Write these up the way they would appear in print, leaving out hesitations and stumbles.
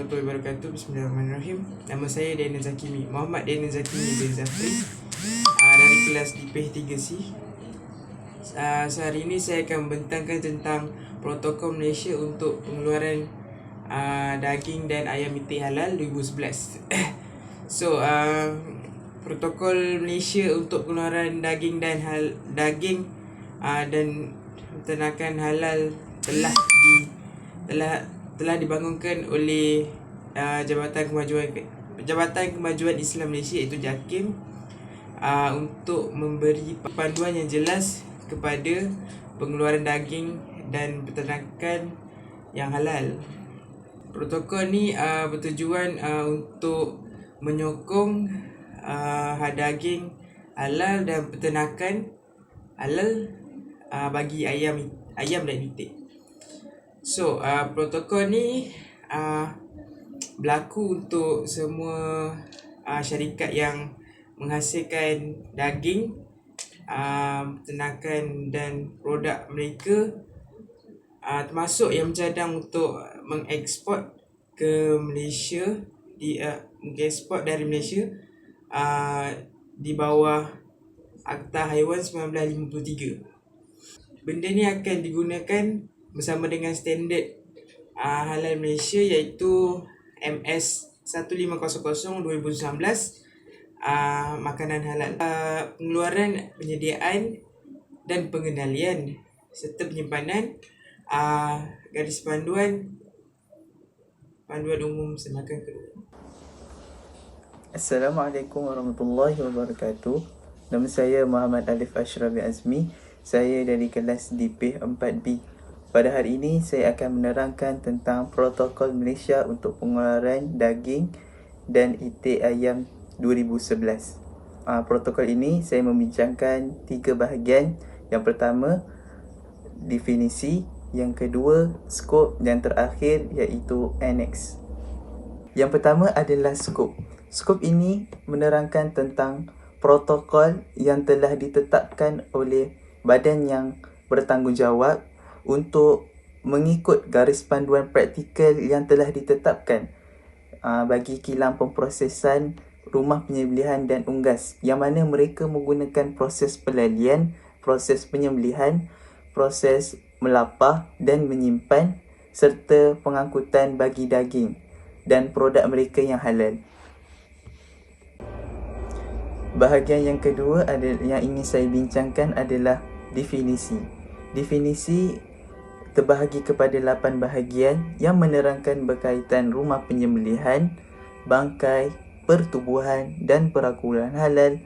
warahmatullahi wabarakatuh. Bismillahirrahmanirrahim. Nama saya Daniel Zakimi, Muhammad Daniel Zakimi bin Zafri, dari kelas DIPEH 3C. Hari ini saya akan membentangkan tentang protokol Malaysia untuk pengeluaran daging dan ayam itik halal 2011. Protokol Malaysia untuk pengeluaran daging dan peternakan halal telah dibangunkan oleh Jabatan Kemajuan Islam Malaysia, iaitu JAKIM, untuk memberi panduan yang jelas kepada pengeluaran daging dan peternakan yang halal. Protokol ni bertujuan untuk menyokong daging halal dan peternakan halal bagi ayam dan itik. Protokol ni berlaku untuk semua syarikat yang menghasilkan daging, peternakan dan produk mereka, termasuk yang mencadang untuk mengeksport ke Malaysia, mengeksport dari Malaysia di bawah Akta Haiwan 1953. Benda ni akan digunakan bersama dengan standard halal Malaysia, iaitu MS 1500/2019, makanan halal. Pengeluaran, penyediaan dan pengendalian serta penyimpanan garis panduan umum semakan kedua. Assalamualaikum warahmatullahi wabarakatuh. Nama saya Muhammad Alif Ashraf bin Azmi. Saya dari kelas DIPEH 4B. Pada hari ini saya akan menerangkan tentang protokol Malaysia untuk pengeluaran daging dan itik ayam 2011. Protokol ini saya membincangkan 3 bahagian. Yang pertama, definisi. Yang kedua, skop. Dan terakhir iaitu annex. Yang pertama adalah skop. Skop ini menerangkan tentang protokol yang telah ditetapkan oleh badan yang bertanggungjawab untuk mengikut garis panduan praktikal yang telah ditetapkan bagi kilang pemprosesan, rumah penyembelihan dan unggas, yang mana mereka menggunakan proses pelalian, proses penyembelihan, proses melapah dan menyimpan, serta pengangkutan bagi daging dan produk mereka yang halal. Bahagian yang kedua yang ingin saya bincangkan adalah definisi. Definisi terbahagi kepada 8 bahagian yang menerangkan berkaitan rumah penyembelihan, bangkai, pertubuhan dan perakulan halal,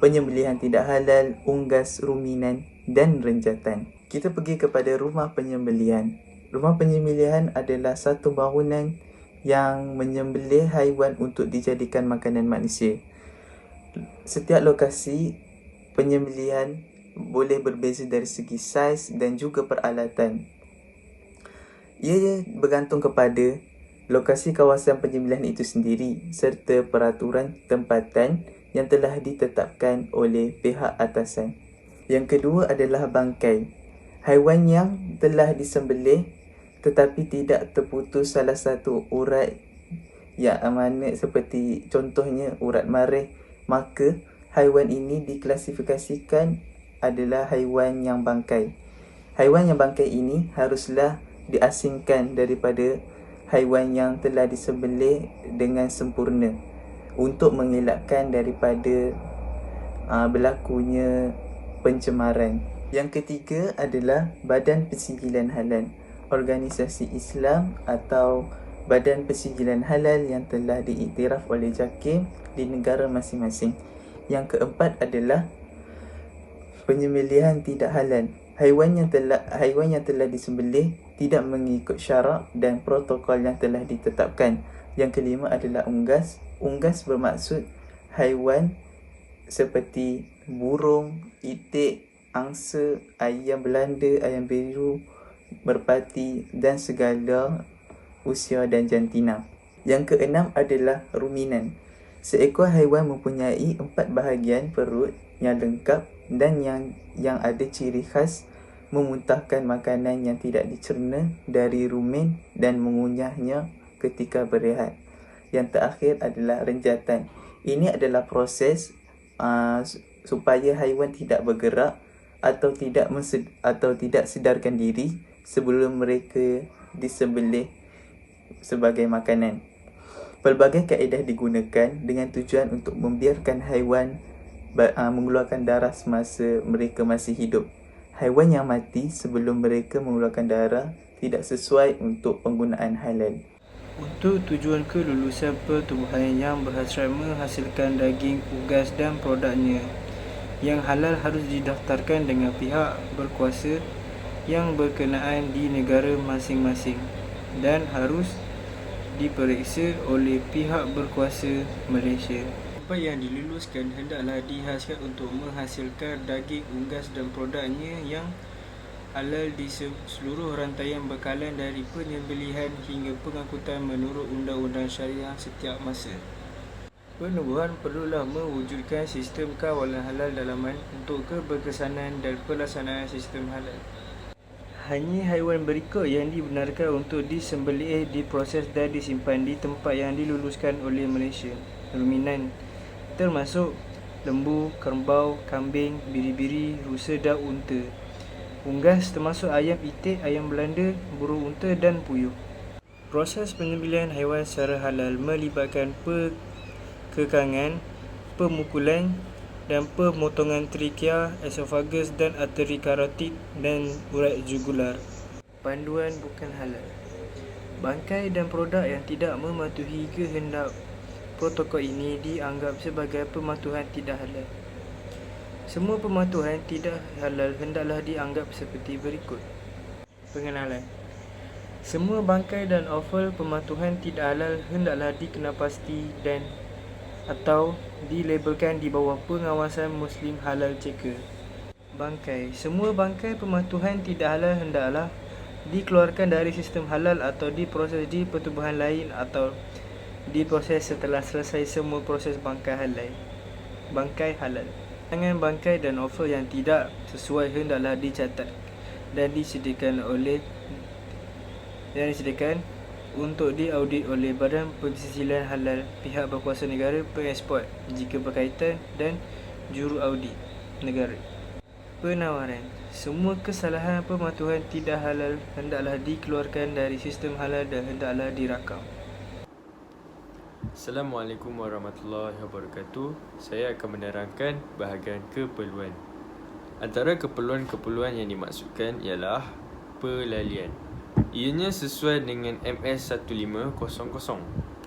penyembelihan tidak halal, unggas, ruminan dan renjatan. Kita pergi kepada rumah penyembelihan. Rumah penyembelihan adalah satu bangunan yang menyembelih haiwan untuk dijadikan makanan manusia. Setiap lokasi penyembelihan boleh berbeza dari segi saiz dan juga peralatan. Ia bergantung kepada lokasi kawasan penyembelihan itu sendiri serta peraturan tempatan yang telah ditetapkan oleh pihak atasan. Yang kedua adalah bangkai. Haiwan yang telah disembelih tetapi tidak terputus salah satu urat, yang mana seperti contohnya urat marih, maka haiwan ini diklasifikasikan adalah haiwan yang bangkai. Haiwan yang bangkai ini haruslah diasingkan daripada haiwan yang telah disembelih dengan sempurna untuk mengelakkan daripada berlakunya pencemaran. Yang ketiga adalah Badan Persijilan Halal, organisasi Islam atau badan persijilan halal yang telah diiktiraf oleh JAKIM di negara masing-masing. Yang keempat adalah penyembelihan tidak halal. Haiwan yang telah disembelih tidak mengikut syarak dan protokol yang telah ditetapkan. Yang kelima adalah unggas. Unggas bermaksud haiwan seperti burung, itik, angsa, ayam Belanda, ayam biru, merpati dan segala usia dan jantina. Yang keenam adalah ruminan. Seekor haiwan mempunyai 4 bahagian perut yang lengkap dan yang ada ciri khas memuntahkan makanan yang tidak dicerna dari rumen dan mengunyahnya ketika berehat. Yang terakhir adalah renjatan. Ini adalah proses supaya haiwan tidak bergerak atau tidak sedarkan diri sebelum mereka disembelih sebagai makanan. Pelbagai kaedah digunakan dengan tujuan untuk membiarkan haiwan mengeluarkan darah semasa mereka masih hidup. Haiwan yang mati sebelum mereka mengeluarkan darah tidak sesuai untuk penggunaan halal. Untuk tujuan kelulusan pertubuhan yang berhasrat menghasilkan daging, unggas dan produknya yang halal harus didaftarkan dengan pihak berkuasa yang berkenaan di negara masing-masing dan harus diperiksa oleh pihak berkuasa Malaysia. Apa yang diluluskan hendaklah dihasilkan untuk menghasilkan daging, unggas dan produknya yang halal di seluruh rantaian bekalan dari penyembelihan hingga pengangkutan menurut undang-undang syariah setiap masa. Penubuhan perlulah mewujudkan sistem kawalan halal dalaman untuk keberkesanan dan pelaksanaan sistem halal. Hanya haiwan berikut yang dibenarkan untuk disembelih, diproses dan disimpan di tempat yang diluluskan oleh Malaysia. Ruminan termasuk lembu, kerbau, kambing, biri-biri, rusa dan unta. Unggas termasuk ayam itik, ayam Belanda, burung unta dan puyuh. Proses penyembelihan haiwan secara halal melibatkan kekangan, pemukulan dan pemotongan trachea, esophagus dan arteri karotid dan urat jugular. Panduan bukan halal. Bangkai dan produk yang tidak mematuhi kehendak protokol ini dianggap sebagai pematuhan tidak halal. Semua pematuhan tidak halal hendaklah dianggap seperti berikut. Pengenalan. Semua bangkai dan offal pematuhan tidak halal hendaklah dikenal pasti dan atau dilabelkan di bawah pengawasan Muslim Halal Checker. Bangkai. Semua bangkai pematuhan tidak halal hendaklah dikeluarkan dari sistem halal atau diproses di pertubuhan lain atau diproses setelah selesai semua proses bangkai halal. Bangkai halal. Tangan bangkai dan offal yang tidak sesuai hendaklah dicatat dan disediakan untuk diaudit oleh Badan Pensiasilan Halal, pihak berkuasa negara, pengeksport jika berkaitan dan juru audit negara. Penawaran. Semua kesalahan pematuhan tidak halal hendaklah dikeluarkan dari sistem halal dan hendaklah dirakam. Assalamualaikum warahmatullahi wabarakatuh. Saya akan menerangkan bahagian keperluan. Antara keperluan-keperluan yang dimaksudkan ialah pelalian. Ianya sesuai dengan MS1500.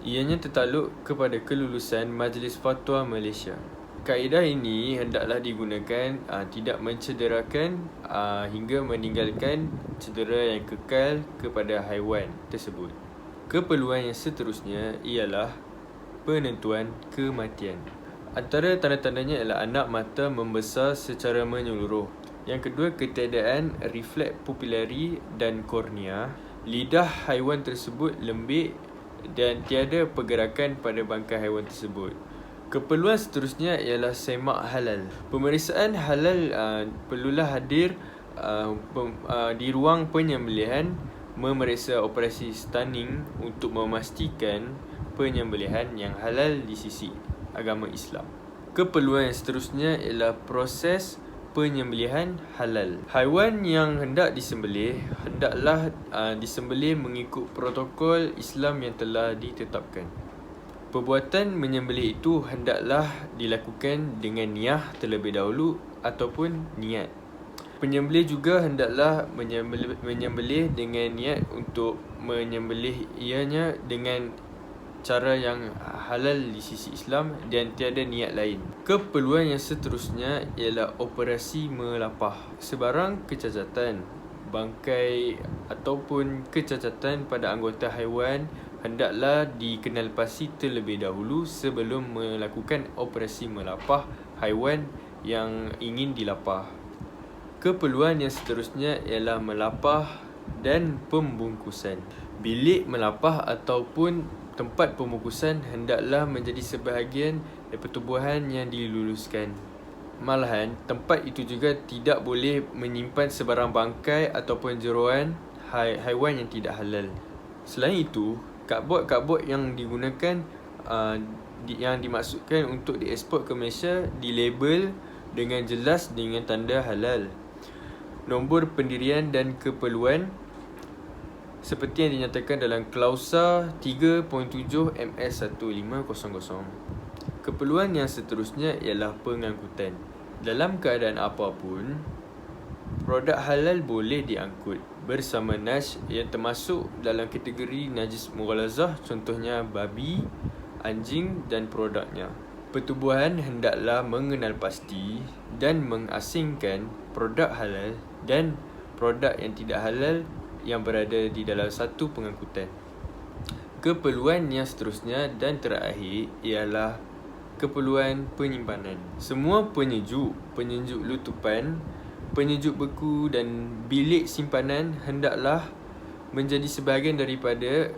Ianya tertakluk kepada kelulusan Majlis Fatwa Malaysia. Kaedah ini hendaklah digunakan tidak mencederakan hingga meninggalkan cedera yang kekal kepada haiwan tersebut. Keperluan yang seterusnya ialah penentuan kematian. Antara tanda-tandanya ialah anak mata membesar secara menyeluruh. Yang kedua, ketiadaan refleks pupilari dan kornea. Lidah haiwan tersebut lembik dan tiada pergerakan pada bangkai haiwan tersebut. Keperluan seterusnya ialah semak halal. Pemeriksaan halal perlulah hadir di ruang penyembelihan, memeriksa operasi stunning untuk memastikan penyembelihan yang halal di sisi agama Islam. Keperluan yang seterusnya ialah proses penyembelihan halal. Haiwan yang hendak disembelih hendaklah disembelih mengikut protokol Islam yang telah ditetapkan. Perbuatan menyembelih itu hendaklah dilakukan dengan niyah terlebih dahulu ataupun niat. Penyembelih juga hendaklah menyembelih dengan niat untuk menyembelih ianya dengan cara yang halal di sisi Islam dan tiada niat lain. Keperluan yang seterusnya ialah operasi melapah. Sebarang kecacatan bangkai ataupun kecacatan pada anggota haiwan hendaklah dikenalpasti terlebih dahulu sebelum melakukan operasi melapah haiwan yang ingin dilapah. Keperluan yang seterusnya ialah melapah dan pembungkusan. Bilik melapah ataupun tempat pembungkusan hendaklah menjadi sebahagian dari pertubuhan yang diluluskan. Malahan, tempat itu juga tidak boleh menyimpan sebarang bangkai ataupun jeroan haiwan yang tidak halal. Selain itu, Kad-bot yang digunakan yang dimaksudkan untuk dieksport ke Malaysia dilabel dengan jelas dengan tanda halal. Nombor pendirian dan keperluan seperti yang dinyatakan dalam klausa 3.7 MS1500. Keperluan yang seterusnya ialah pengangkutan. Dalam keadaan apapun, produk halal boleh diangkut bersama naj yang termasuk dalam kategori najis mughalazah, contohnya babi, anjing dan produknya. Pertubuhan hendaklah mengenal pasti dan mengasingkan produk halal dan produk yang tidak halal yang berada di dalam satu pengangkutan. Keperluan yang seterusnya dan terakhir ialah keperluan penyimpanan. Semua penyejuk lutupan, penyejuk beku dan bilik simpanan hendaklah menjadi sebahagian daripada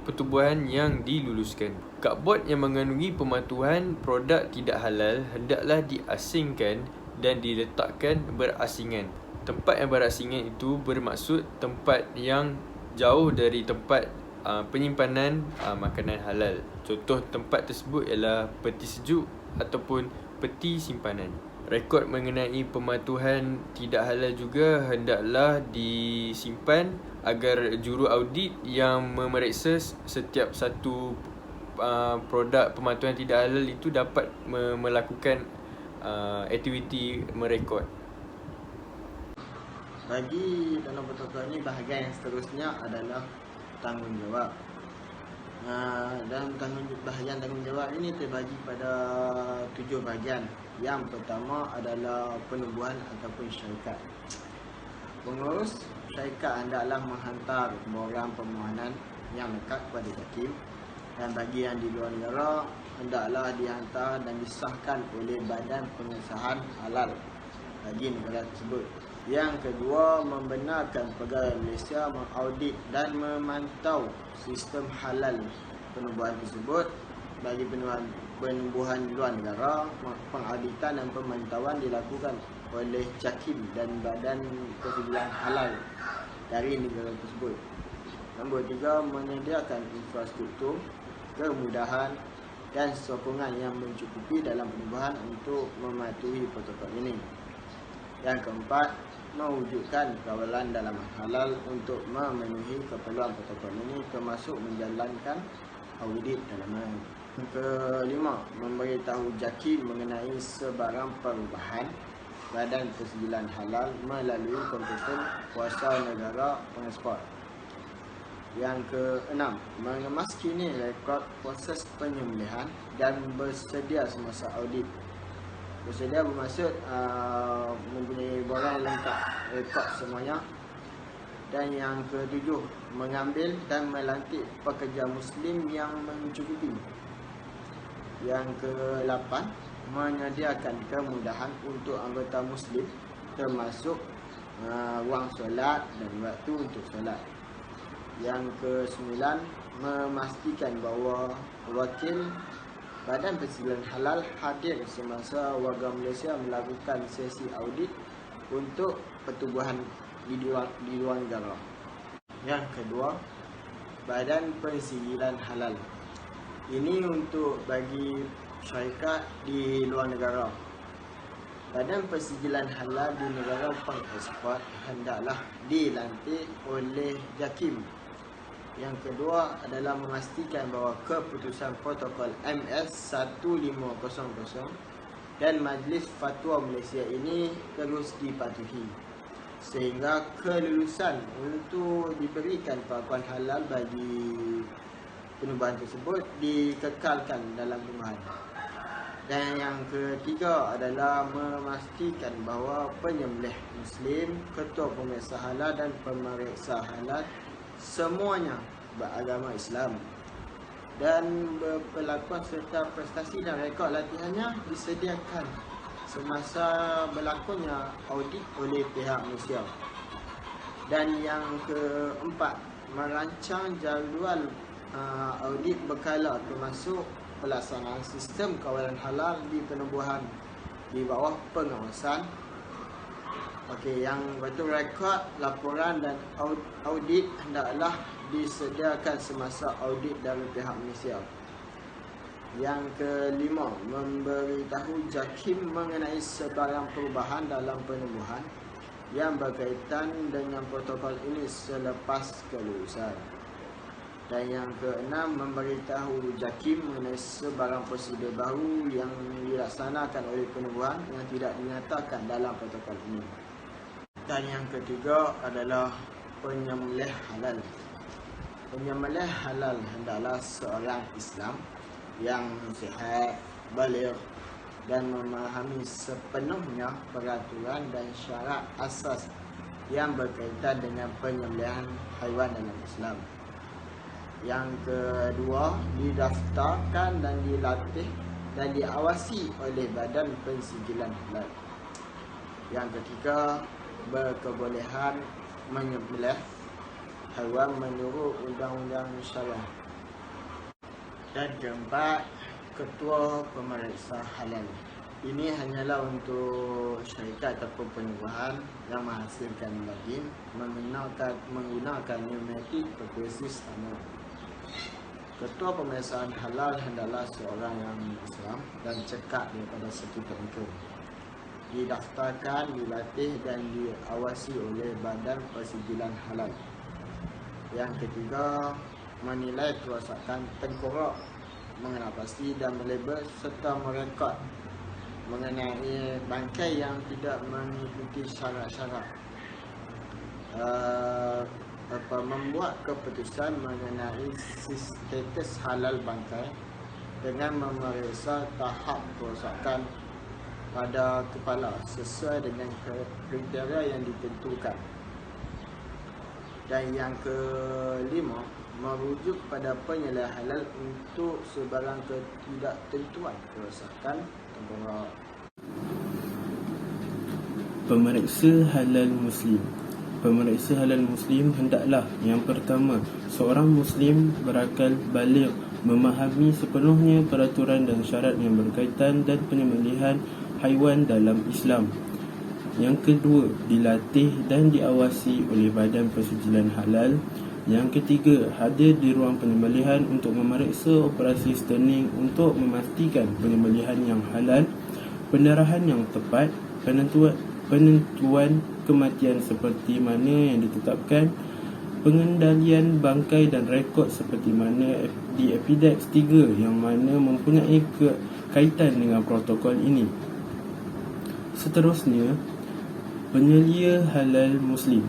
pertubuhan yang diluluskan. Kad-bot yang mengandungi pematuhan produk tidak halal hendaklah diasingkan dan diletakkan berasingan. Tempat yang berasingan itu bermaksud tempat yang jauh dari tempat penyimpanan makanan halal. Contoh tempat tersebut ialah peti sejuk ataupun peti simpanan. Rekod mengenai pematuhan tidak halal juga hendaklah disimpan agar juru audit yang memeriksa setiap satu produk pematuhan tidak halal itu dapat melakukan aktiviti merekod. Bagi dalam protokol ini, bahagian yang seterusnya adalah tanggungjawab. Dalam bahagian tanggungjawab ini terbagi pada 7 bahagian. Yang pertama adalah penubuhan ataupun syarikat. Pengurus syarikat hendaklah menghantar borang permohonan yang lekat kepada JAKIM, dan bagi yang di luar negara hendaklah dihantar dan disahkan oleh Badan Pengesahan Halal bagi negara tersebut. Yang kedua, membenarkan pegawai Malaysia mengaudit dan memantau sistem halal penubuhan tersebut. Bagi penubuhan di luar negara, pengauditan dan pemantauan dilakukan oleh JAKIM dan Badan Persijilan Halal dari negara tersebut. Nombor 3, menyediakan infrastruktur, kemudahan dan sokongan yang mencukupi dalam penubuhan untuk mematuhi protokol ini. Yang keempat, mewujudkan kawalan dalam halal untuk memenuhi keperluan protokol ini, termasuk menjalankan audit dalaman. Yang kelima, memberitahu JAKIM mengenai sebarang perubahan Badan Persijilan Halal melalui kompeten kuasa negara pengeksport. Yang keenam, mengemaskini rekod proses penyembelihan dan bersedia semasa audit. Bersedia bermaksud mempunyai borang lengkap rekod semuanya. Dan yang ketujuh, mengambil dan melantik pekerja Muslim yang mencukupi. Yang ke-8, menyediakan kemudahan untuk anggota Muslim, termasuk ruang solat dan waktu untuk solat. Yang ke-9, memastikan bahawa wakil Badan Persijilan Halal hadir semasa warga Malaysia melakukan sesi audit untuk pertubuhan di luar negara. Yang kedua, Badan Persijilan Halal. Ini untuk bagi syarikat di luar negara. Badan Persijilan Halal di negara pengeksport hendaklah dilantik oleh JAKIM. Yang kedua adalah memastikan bahawa keputusan protokol MS1500 dan Majlis Fatwa Malaysia ini terus dipatuhi, sehingga kelulusan untuk diberikan pengakuan halal bagi penubuhan tersebut dikekalkan dalam penubuhan. Dan yang ketiga adalah memastikan bahawa penyembelih Muslim, ketua pemeriksa halal dan pemeriksa halal semuanya beragama Islam, dan berpelakuan serta prestasi dan rekod latihannya disediakan semasa berlakunya audit oleh pihak Malaysia. Dan yang keempat, merancang jadual audit berkala, termasuk pelaksanaan sistem kawalan halal di penubuhan di bawah pengawasan Okey, yang betul rekod, laporan dan audit hendaklah disediakan semasa audit dari pihak Malaysia. Yang kelima, memberitahu JAKIM mengenai sebarang perubahan dalam penubuhan yang berkaitan dengan protokol ini selepas kelulusan. Dan yang keenam, memberitahu JAKIM mengenai sebarang prosedur baru yang dilaksanakan oleh penubuhan yang tidak dinyatakan dalam protokol ini. Dan yang ketiga adalah penyembelih halal. Penyembelih halal hendaklah seorang Islam yang sihat, baligh dan memahami sepenuhnya peraturan dan syarat asas yang berkaitan dengan penyembelihan haiwan dalam Islam. Yang kedua, didaftarkan dan dilatih dan diawasi oleh Badan Pensijilan Halal. Yang ketiga, berkebolehan menyembelih haiwan menurut undang-undang syariah. Dan keempat, ketua pemeriksa halal. Ini hanyalah untuk syarikat ataupun penubuhan yang menghasilkan daging menggunakan pneumatik berkualiti standar. Ketua pemeriksaan halal hendaklah seorang yang Islam dan cekap daripada segi tertentu. Didaftarkan, dilatih dan diawasi oleh Badan Pensijilan Halal. Yang ketiga, menilai kerosakan tengkorak, mengenal pasti dan melabel serta merekod mengenai bangkai yang tidak mengikuti syarat-syarat. Membuat keputusan mengenai status halal bangkai dengan memeriksa tahap kerosakan pada kepala sesuai dengan kriteria yang ditentukan. Dan yang kelima, merujuk pada penilaian halal untuk sebarang ketidaktentuan kerosakan tengkorak. Pemeriksa halal Muslim. Pemeriksa halal Muslim hendaklah yang pertama, seorang Muslim berakal baligh, memahami sepenuhnya peraturan dan syarat yang berkaitan dan penyembelihan haiwan dalam Islam. Yang kedua, dilatih dan diawasi oleh Badan Pensijilan Halal. Yang ketiga, hadir di ruang penyembelihan untuk memeriksa operasi sterning untuk memastikan penyembelihan yang halal, pendarahan yang tepat, penentuan kematian seperti mana yang ditetapkan, pengendalian bangkai dan rekod seperti mana di Epidex 3 yang mana mempunyai kaitan dengan protokol ini. Seterusnya, penyelia halal Muslim.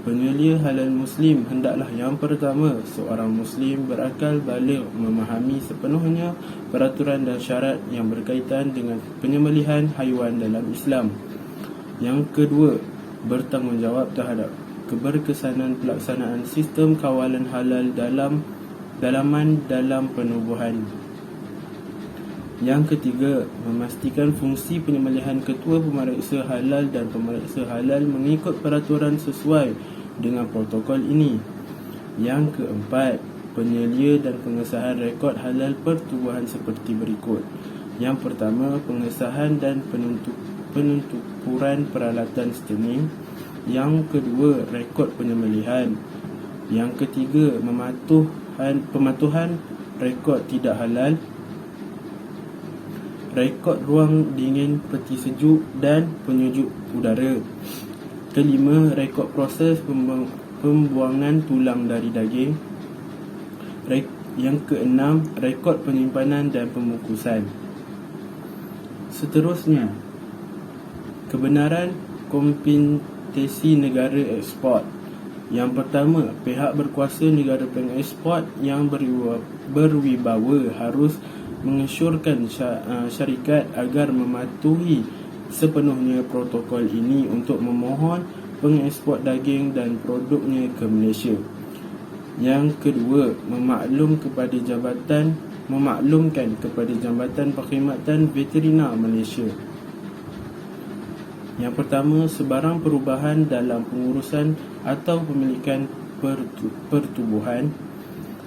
Penyelia halal Muslim hendaklah yang pertama, seorang Muslim berakal baligh, memahami sepenuhnya peraturan dan syarat yang berkaitan dengan penyembelihan haiwan dalam Islam. Yang kedua, bertanggungjawab terhadap keberkesanan pelaksanaan sistem kawalan halal dalam penubuhan. Yang ketiga, memastikan fungsi penyembelihan ketua pemeriksa halal dan pemeriksa halal mengikut peraturan sesuai dengan protokol ini. Yang keempat, penyelia dan pengesahan rekod halal pertubuhan seperti berikut. Yang pertama, pengesahan dan penunturan peralatan sterning. Yang kedua, rekod penyembelihan. Yang ketiga, pematuhan rekod tidak halal, rekod ruang dingin, peti sejuk dan penyujuk udara. Kelima, rekod proses pembuangan tulang dari daging. Yang keenam, rekod penyimpanan dan pemukusan. Seterusnya, kebenaran kompetisi negara ekspor. Yang pertama, pihak berkuasa negara pengeksport yang berwibawa harus mengesyorkan syarikat agar mematuhi sepenuhnya protokol ini untuk memohon pengeksport daging dan produknya ke Malaysia. Yang kedua, memaklumkan kepada Jabatan Perkhidmatan Veterina Malaysia. Yang pertama, sebarang perubahan dalam pengurusan atau pemilikan pertubuhan.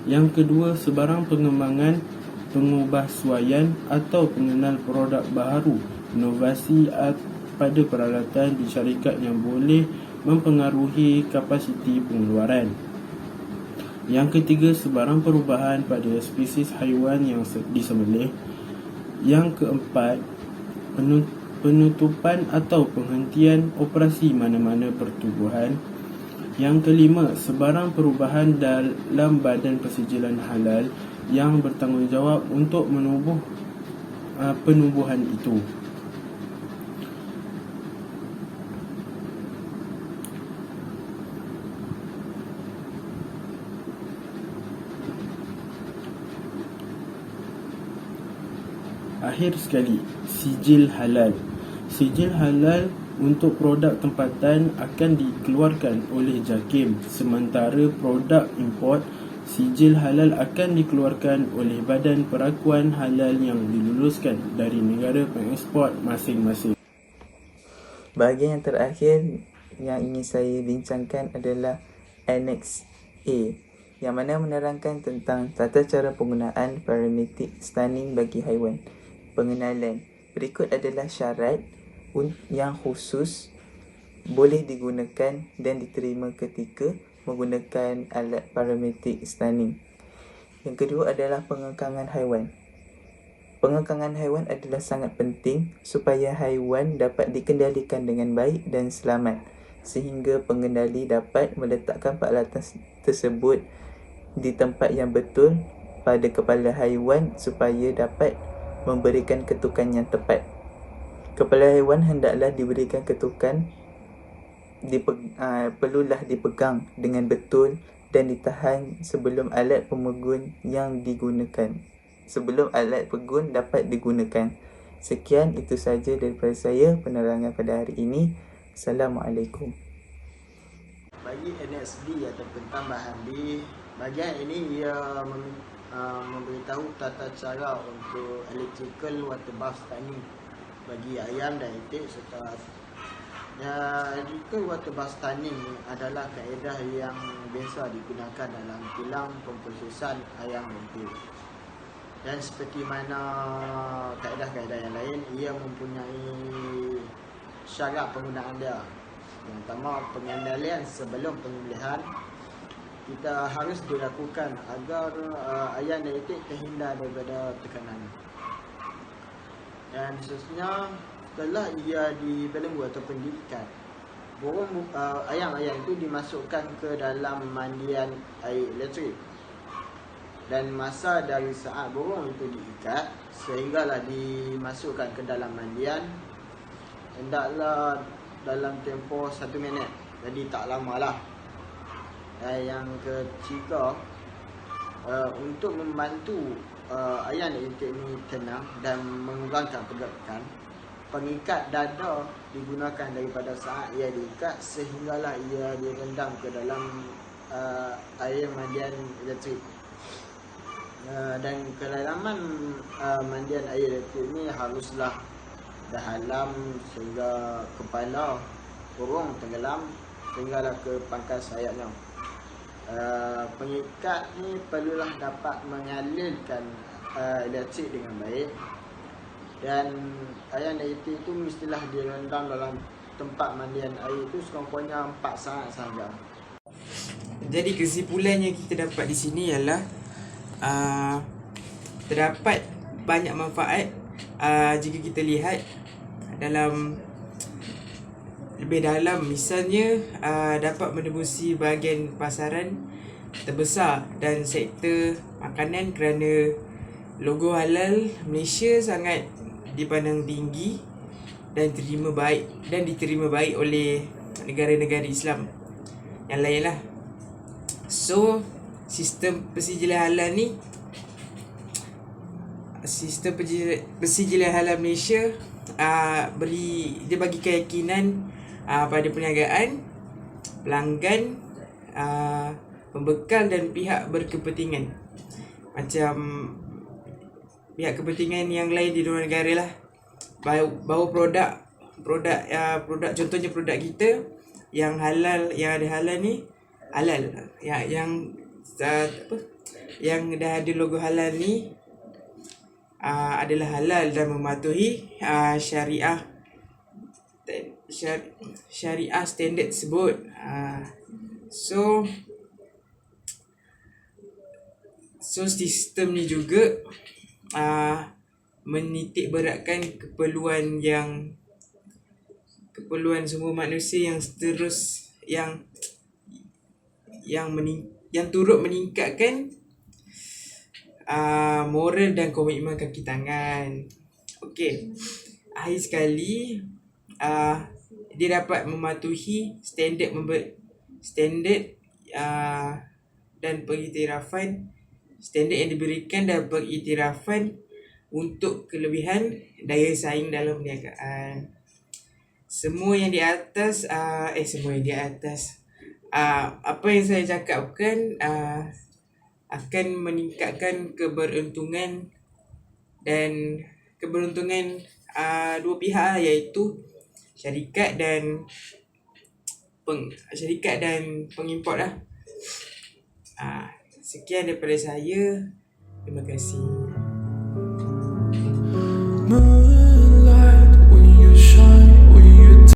Yang kedua, sebarang pengembangan, pengubahsuaian atau pengenal produk baharu, inovasi pada peralatan di syarikat yang boleh mempengaruhi kapasiti pengeluaran. Yang ketiga, sebarang perubahan pada spesies haiwan yang disembelih. Yang keempat, penutupan atau penghentian operasi mana-mana pertubuhan. Yang kelima, sebarang perubahan dalam badan persijilan halal yang bertanggungjawab untuk penubuhan itu. Akhir sekali, sijil halal. Sijil halal untuk produk tempatan akan dikeluarkan oleh JAKIM, sementara produk import sijil halal akan dikeluarkan oleh Badan Perakuan Halal yang diluluskan dari negara pengeksport masing-masing. Bahagian yang terakhir yang ingin saya bincangkan adalah Annex A, yang mana menerangkan tentang tata cara penggunaan parametik stunning bagi haiwan. Pengenalan. Berikut adalah syarat yang khusus boleh digunakan dan diterima ketika menggunakan alat parametik stunning. Yang kedua adalah pengekangan haiwan. Pengekangan haiwan adalah sangat penting supaya haiwan dapat dikendalikan dengan baik dan selamat, sehingga pengendali dapat meletakkan peralatan tersebut di tempat yang betul pada kepala haiwan supaya dapat memberikan ketukan yang tepat. Kepala haiwan hendaklah diberikan ketukan, perlulah dipegang dengan betul dan ditahan sebelum alat pemegun dapat digunakan. Sekian, itu saja daripada saya penerangan pada hari ini. Assalamualaikum. Bagi NSD ataupun tambahan di bahagian ini, ia memberitahu tata cara untuk electrical water bath stunning bagi ayam dan itik serta electrical water bath stunning adalah kaedah yang biasa digunakan dalam kilang pemprosesan ayam dan itik. Dan seperti mana kaedah-kaedah yang lain, ia mempunyai syarat penggunaan dia. Yang pertama, pengendalian sebelum penyembelihan kita harus dilakukan agar ayam dan itik terhindar daripada tekanan. Dan seterusnya, setelah ia dibelenggu ataupun diikat, ayam-ayam itu dimasukkan ke dalam mandian air elektrik. Dan masa dari saat burung itu diikat sehinggalah dimasukkan ke dalam mandian hendaklah dalam tempoh 1 minit. Jadi tak lamalah. Yang ketiga, untuk membantu ayam dan itik ini tenang dan mengurangkan pergerakan, pengikat dada digunakan daripada saat ia diikat sehinggalah ia direndam ke dalam air mandian elektrik. Dan kedalaman mandian air elektrik ini haruslah dalam sehingga kepala burung tenggelam sehinggalah ke pangkal sayapnya. Pengikat ni perlulah dapat mengalirkan elektrik dengan baik, dan ayam dan itik itu mestilah direndam dalam tempat mandian air itu sekurang-kurangnya 4 saat sahaja. Jadi kesimpulannya kita dapat di sini ialah terdapat banyak manfaat jika kita lihat dalam lebih dalam. Misalnya dapat menembusi bahagian pasaran terbesar dan sektor makanan kerana logo halal Malaysia sangat dipandang tinggi dan diterima baik oleh negara-negara Islam yang lain lah. So, sistem persijilan halal ni, sistem persijilan halal Malaysia dia bagi keyakinan pada perniagaan, pelanggan, pembekal dan pihak berkepentingan. Macam pihak kepentingan yang lain di luar negara lah, bahawa produk contohnya produk kita yang halal, yang ada halal ni halal, yang dah ada logo halal ni adalah halal dan mematuhi syariah syariah standard tersebut. So sistem ni juga menitik beratkan keperluan semua manusia yang yang turut meningkatkan moral dan komitmen kaki tangan. Okey. Akhir sekali dia dapat mematuhi standard dan pengiktirafan standard yang diberikan dan pengiktirafan untuk kelebihan daya saing dalam perniagaan. Semua yang di atas apa yang saya cakapkan akan meningkatkan keberuntungan dua pihak, iaitu syarikat dan pengimport lah. Sekian daripada saya. Terima kasih.